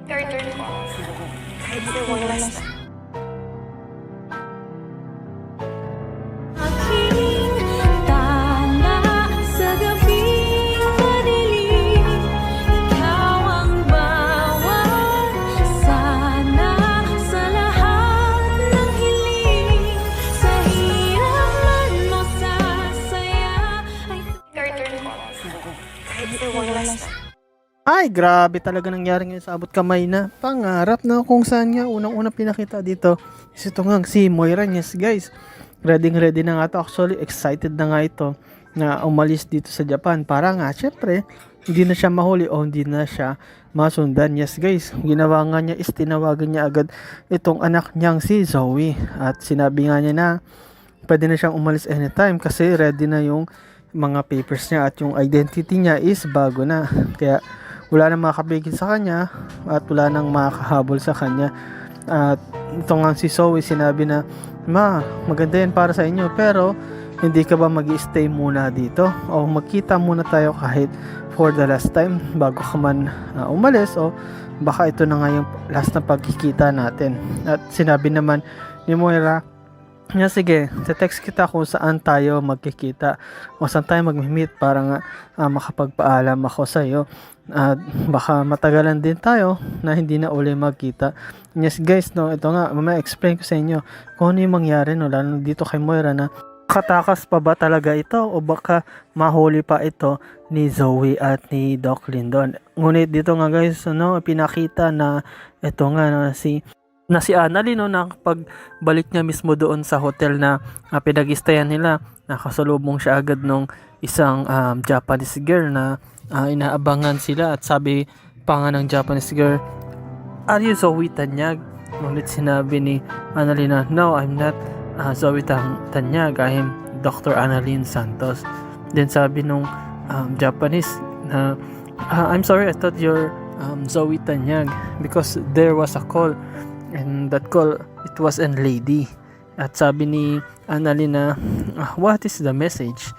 Your turn po. Aking tala sa gabing madilim, ikaw ang bawat sana sa lahat ng hiling, sa hirap man mo sa saya ay Your turn po. Ay, grabe talaga nangyari ngayon sa abot kamay na pangarap na kung saan nga unang-una pinakita dito is ito nga si Moira. Yes guys, ready na nga to. Actually excited na nga ito na umalis dito sa Japan para nga syempre hindi na siya mahuli o hindi na siya masundan. Yes guys, ginawa nga niya is tinawagan niya agad itong anak niyang si Zoe at sinabi nga niya na pwede na siyang umalis anytime kasi ready na yung mga papers niya at yung identity niya is bago na, kaya wala nang makakapigil sa kanya at wala nang makakahabol sa kanya. At ito nga si Zoe sinabi na, ma, maganda yan para sa inyo pero hindi ka ba mag-stay muna dito o magkita muna tayo kahit for the last time bago ka man umalis, o baka ito na nga yung last na pagkikita natin. At sinabi naman ni Moira nga, sige, text kita kung saan tayo magkikita o saan tayo mag-meet para nga makapagpaalam ako sa iyo at baka matagalan din tayo na hindi na uli magkita. Yes guys, no, ito nga, mamaya explain ko sa inyo kung ano yung mangyari, no, lalo dito kay Moira na katakas pa ba talaga ito o baka mahuli pa ito ni Zoe at ni Doc Lindon. Ngunit dito nga guys, no, pinakita na ito nga na si Annalyn, no, nakapagbalik niya mismo doon sa hotel na pinag-stayan nila, nakasalubong siya agad nung isang Japanese girl na inaabangan sila at sabi pa nga ng Japanese girl, "Are you Zoe Tanyag?" Ngunit sinabi ni Annalyn na, "No, I'm not Zoe Tanyag, I'm Dr. Annalyn Santos." Then sabi nung Japanese na, "I'm sorry, I thought you're Zoe Tanyag because there was a call. And that call, it was a lady." At sabi ni Annalyn na, "What is the message?"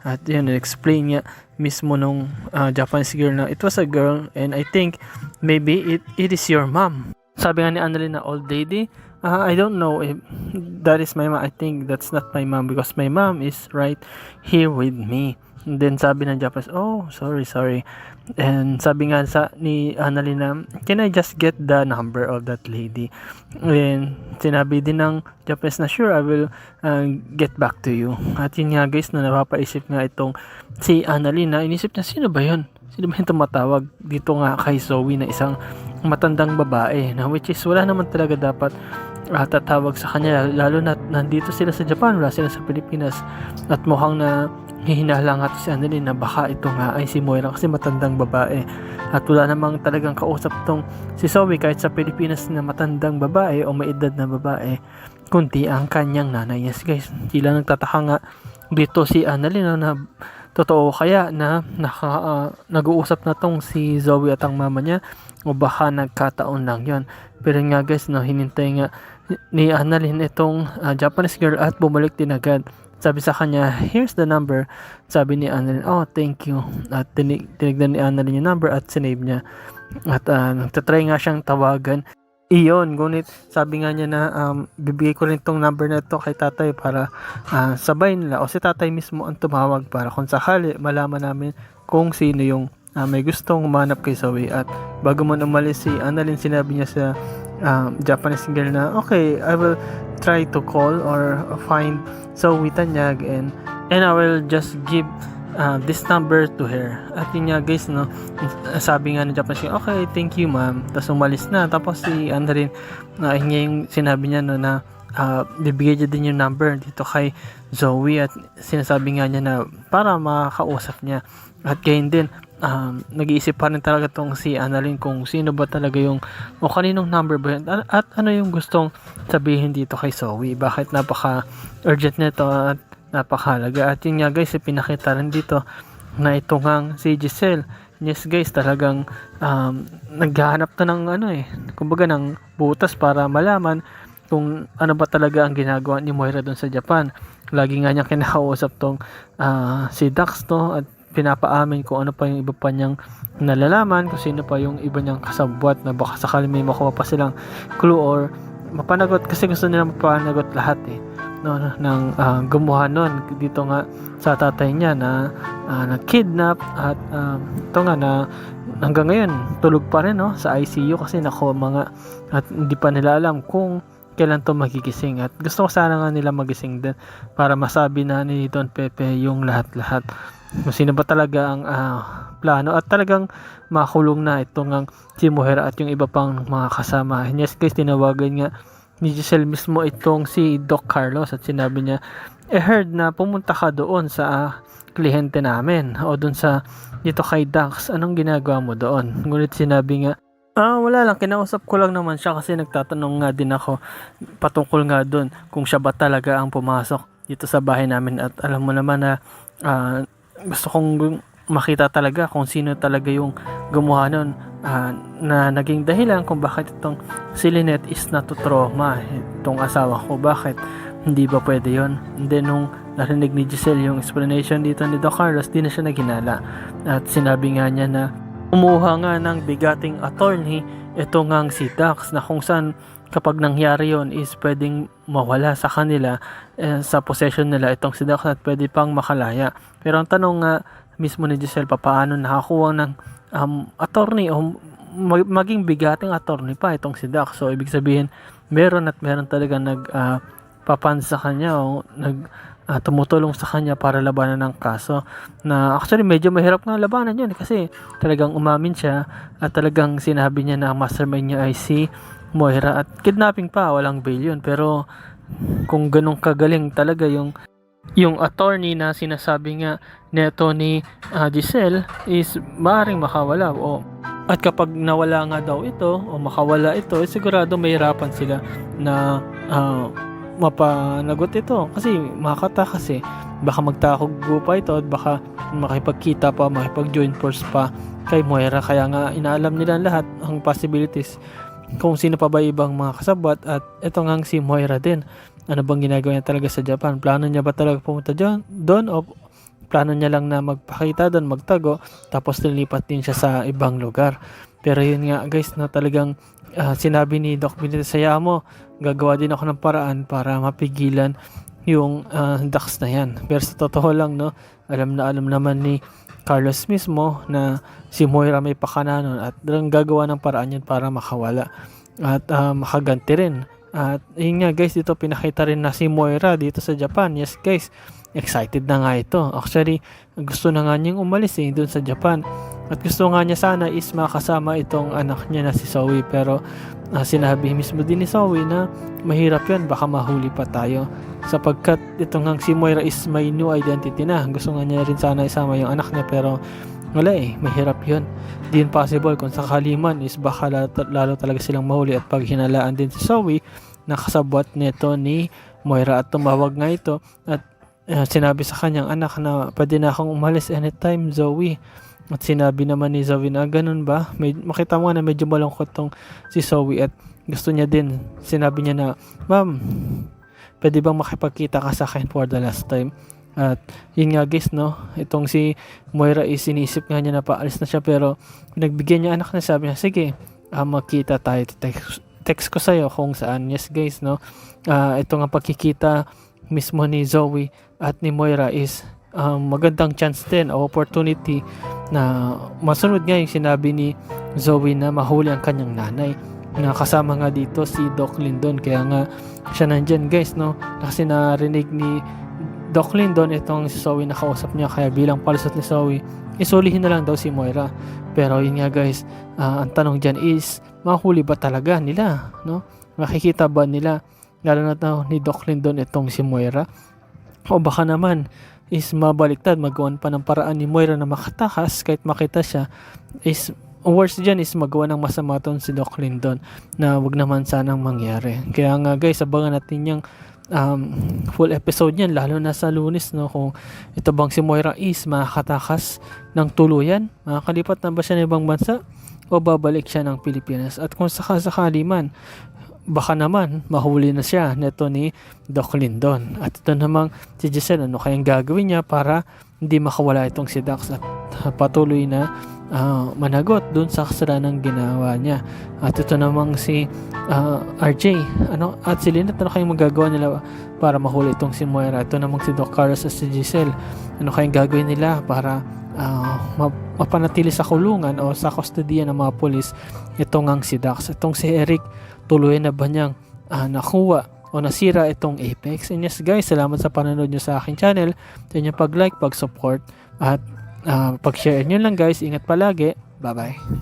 At yun, explain niya mismo nung Japanese girl na it was a girl and I think maybe it is your mom. Sabi nga ni Annalyn na, "Old lady, I don't know if that is my mom. I think that's not my mom because my mom is right here with me." And then sabi ng Japanese, "Oh, sorry." And sabi nga ni Annalyn na, "Can I just get the number of that lady?" And sinabi din ng Japanese na, "Sure, I will get back to you." At yun nga guys, na napapaisip nga itong si Annalyn na inisip na, sino ba yun? Sino ba yung tumatawag dito nga kay Zoe na isang matandang babae na which is wala naman talaga dapat tatawag sa kanya, lalo na nandito sila sa Japan, wala sila sa Pilipinas. At mukhang na hihinala nga to si Annalyn na baka ito nga ay si Moira kasi matandang babae at wala namang talagang kausap tong si Zoe kahit sa Pilipinas na matandang babae o may edad na babae, kundi ang kanyang nanay. Yes guys, sila nagtataka nga dito si Annalyn na totoo kaya na nag-uusap na tong si Zoe at ang mama niya o baka nagkataon lang yon. Pero nga guys, no, hinintay nga ni Annalyn itong Japanese girl at bumalik din agad. Sabi sa kanya, "Here's the number." Sabi ni Annalyn, "Oh, thank you." At tinignan ni Annalyn yung number at sinave niya. At nagtatry nga siyang tawagan. Iyon, ngunit sabi nga niya na bibigay ko rin tong number na to kay tatay para sabay nila o si tatay mismo ang tumawag para kung sakali malaman namin kung sino yung may gustong umanap kay Zoe. At bago man umalis si Annalyn, sinabi niya sa Japanese girl na, "Okay, I will try to call or find Zoe Tanyag and I will just give this number to her." At yun nga guys, no, sabi nga ng Japanese girl, "Okay, thank you ma'am." Tapos umalis na. Tapos si Annalyn yung sinabi niya, no, na bibigay niya din yung number dito kay Zoe at sinasabi nga niya na para makakausap niya. At gayon din, nag-iisip pa rin talaga tong si Annalyn kung sino ba talaga yung o kaninong number ba yun at ano yung gustong sabihin dito kay Zoe, bakit napaka urgent nito at napakahalaga. At yun nga guys, pinakita rin dito na ito ngang si Giselle. Yes guys, talagang naghahanap na ng kumbaga ng butas para malaman kung ano ba talaga ang ginagawa ni Moira doon sa Japan. Lagi nga niya kinakausap tong si Dax, to, at pinapaamin kung ano pa yung iba pa niyang nalalaman, kung sino pa yung iba niyang kasabwat na baka sakali may makuha pa silang clue or mapanagot, kasi gusto nila mapanagot lahat no, ng gumawa nun dito nga sa tatay niya na na-kidnap at ito nga na hanggang ngayon tulog pa rin no, sa ICU kasi mga at hindi pa nila alam kung kailan to magigising, at gusto ko sana nga nila magising din para masabi na ni Don Pepe yung lahat-lahat kung sino ba talaga ang plano at talagang makulong na itong ang si Moira at yung iba pang mga kasama. And yes guys, tinawagan nga ni Giselle mismo itong si Doc Carlos at sinabi niya, heard na pumunta ka doon sa kliyente namin o doon sa dito kay Dax, anong ginagawa mo doon? Ngunit sinabi nga, wala lang, kinausap ko lang naman siya kasi nagtatanong nga din ako patungkol nga doon kung siya ba talaga ang pumasok dito sa bahay namin, at alam mo naman na gusto kong makita talaga kung sino talaga yung gumawa nun, na naging dahilan kung bakit itong si Lynette is natutrauma itong asawa ko, bakit hindi ba pwede yon. And then nung narinig ni Giselle yung explanation dito ni Doc Carlos, di na siya naginala at sinabi nga niya na umuha nga ng bigating attorney ito ngang si Dax, na kung saan kapag nangyari yon is pwedeng mawala sa kanila sa possession nila itong si Dax at pwede pang makalaya. Pero ang tanong nga mismo ni Giselle, paano nakakuha ng attorney o maging bigating attorney pa itong si Dax? So ibig sabihin meron talaga papansa kanya o tumutulong sa kanya para labanan ng kaso, na actually medyo mahirap nga labanan yun kasi talagang umamin siya at talagang sinabi niya na mastermind niya ay si Moira at kidnapping pa, walang bail yun. Pero kung ganun kagaling talaga yung attorney na sinasabi nga neto ni Giselle is maaaring makawala at kapag nawala nga daw ito o makawala ito, sigurado mahirapan sila na mapanagot ito kasi makakatakas baka magtakugo pa ito at baka makipagkita pa, makipag-join force pa kay Moira. Kaya nga inaalam nila lahat ang possibilities kung sino pa ba ibang mga kasabwat, at ito nga si Moira din, ano bang ginagawa niya talaga sa Japan? Plano niya ba talaga pumunta doon o plano niya lang na magpakita doon, magtago, tapos lilipat din siya sa ibang lugar? Pero yun nga guys, na talagang sinabi ni Doc Benitez, saya mo, gagawa din ako ng paraan para mapigilan yung Dax na yan. Pero sa totoo lang no, alam naman ni Carlos mismo na si Moira may pakana nun at gagawa ng paraan yun para makawala at makaganti rin. At yun nga guys, dito pinakita rin na si Moira dito sa Japan. Yes guys, excited na nga ito. Actually, gusto na nga niyang umalis doon sa Japan. At gusto nga niya sana is makasama itong anak niya na si Zoe. Pero sinabi mismo din ni Zoe na mahirap yan, baka mahuli pa tayo. Sapagkat itong si Moira is may new identity na. Gusto nga niya rin sana isama yung anak niya, pero wala mahirap yun. Di possible kung sakali man is baka lalo talaga silang mahuli at pag hinalaan din si Zoe na kasabwat nito ni Moira. At tumawag nga ito at sinabi sa kanyang anak na pwede na akong umalis anytime, Zoe. At sinabi naman ni Zoe na ganun ba? Makita mo na medyo malungkot tong si Zoe at gusto niya din. Sinabi niya na, ma'am, pwede bang makipagkita ka sa akin for the last time? At yun nga guys no, itong si Moira is sinisip nga niya na paalis na siya, pero nagbigyan niya anak na, sabi niya, sige, magkita tayo, text ko sa'yo kung saan. Yes guys no, ito nga pagkikita mismo ni Zoe at ni Moira is magandang chance din o opportunity na masunod nga yung sinabi ni Zoe na mahuli ang kanyang nanay, na kasama nga dito si Doc Lindon. Kaya nga siya nandyan guys no, kasi narinig ni Doc Lindon itong si Zoe na kausap niya, kaya bilang palusot ni Zoe isulihin na lang daw si Moira. Pero yun nga guys, ang tanong dyan is mahuli ba talaga nila no? Makikita ba nila lalo na ni Doc Lindon itong si Moira, o baka naman is mabaliktad, magawan pa ng paraan ni Moira na makatakas kahit makita siya, is worst dyan is magawa ng masama ton si Doc Lindon na wag naman sanang mangyari. Kaya nga guys, abangan natin yung full episode niyan, lalo na sa Lunes no, kung ito bang si Moira is makatakas ng tuluyan, makakalipat na ba siya ng ibang bansa o babalik siya ng Pilipinas. At kung sakali man, baka naman mahuli na siya neto ni Doc Lindon. At ito namang si Giselle, ano kayang gagawin niya para hindi makawala itong si Dax? At patuloy na managot dun sa kasalanang ginawa niya. At ito namang si RJ at si Lynette, ano kayong magagawa nila para mahuli itong si Moira? Ito namang si Doc Carlos at si Giselle, ano kayong gagawin nila para mapanatili sa kulungan o sa kustodiya ng mga pulis itong ang si Dax? Itong si Eric, tuloy na ba niyang nakuha o nasira itong Apex? And yes guys, salamat sa panonood nyo sa aking channel, sa inyong pag-like, pag-support at pag-share nyo lang guys. Ingat palagi, bye bye.